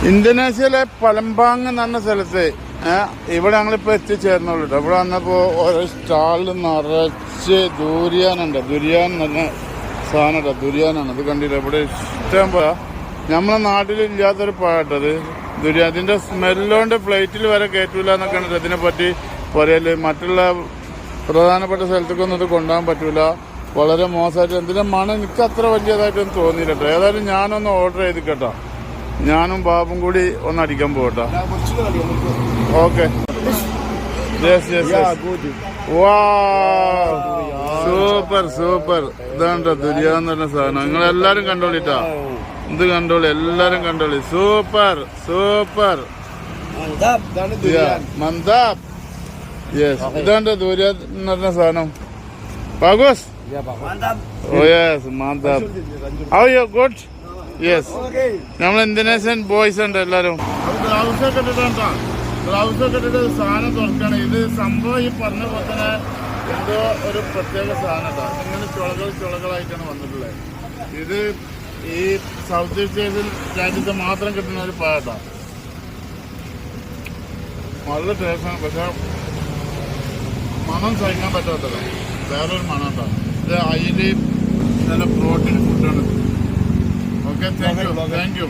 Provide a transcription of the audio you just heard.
ഇന്തോനേഷ്യയിലെ പലമ്പാങ് എന്ന് പറഞ്ഞ സ്ഥലത്ത് ഇവിടെ ഞങ്ങളിപ്പോൾ എത്തിച്ചേർന്നുള്ളൂ കേട്ടോ. ഇവിടെ വന്നപ്പോൾ ഓരോ സ്റ്റാളിൽ നിറച്ച് ദുരിയാനുണ്ട്. ദുരിയാൻ എന്ന് പറഞ്ഞ സാധനം കേട്ടോ, ദുരിയാനാണ്. ഇത് കണ്ടില്ല, ഇവിടെ ഇഷ്ടം പോലെ നമ്മളെ നാട്ടിലില്ലാത്തൊരു പാട്ടത് ദുരിയാൻ. ഇതിൻ്റെ സ്മെല്ലുകൊണ്ട് പ്ലേറ്റിൽ വരെ കയറ്റൂല എന്നൊക്കെയാണ് ഇതിനെ പറ്റി പറയല്. മറ്റുള്ള പ്രധാനപ്പെട്ട സ്ഥലത്തേക്കൊന്നും ഇത് കൊണ്ടുപോകാൻ പറ്റൂല, വളരെ മോശമായിട്ട്. എന്തിൻ്റെ മണം എനിക്ക് അത്ര വലിയതായിട്ടൊന്നും തോന്നിയില്ല കേട്ടോ. ഏതായാലും ഞാനൊന്ന് ഓർഡർ ചെയ്ത് കേട്ടോ, ഞാനും ബാബും കൂടി ഒന്ന് അടിക്കാൻ പോകട്ടോ. Okay, super super. ഇതാണ്ടോ ദുരിയാന്ന് പറഞ്ഞ സാധനം. നിങ്ങളെല്ലാരും കണ്ടോളിട്ടാ, ഇത് കണ്ടോളി, എല്ലാരും കണ്ടോളി. Super super മന്ദാബ്. യെസ്, ഇതാണ്ടോ ദുരിയാ എന്ന് പറഞ്ഞ സാധനം. പാഗോസ്. ഓ യെസ്, മന്ദാബ്. How you good? യെസ്, നമ്മൾ ഇന്തോനേഷ്യൻ ബോയ്സ് ഉണ്ട് എല്ലാരും. ഗ്ലൗസൊക്കെ ഇട്ടിട്ടാ, ഗ്ലൗസൊക്കെ ഇട്ടിട്ട് സാധനം തുറക്കണം. ഇത് സംഭവം ഈ പറഞ്ഞ പോലെ തന്നെ എന്തോ ഒരു പ്രത്യേക സാധനം കേട്ടോ. ഇങ്ങനെ ചുളകളായിട്ടാണ് വന്നിട്ടുള്ളത്. ഇത് ഈ സൗത്ത് ഈസ്റ്റ് ഏഷ്യൻ രാജ്യത്ത് മാത്രം കിട്ടുന്ന ഒരു പാട്ടാ. നല്ല ടേസ്റ്റാണ്, പക്ഷെ മണം സഹിക്കാൻ പറ്റാത്തത്. വേറൊരു മണം കേട്ടോ. ഇത് അയില് നല്ല പ്രോട്ടീൻ ഫുഡാണ്. Okay, thank you.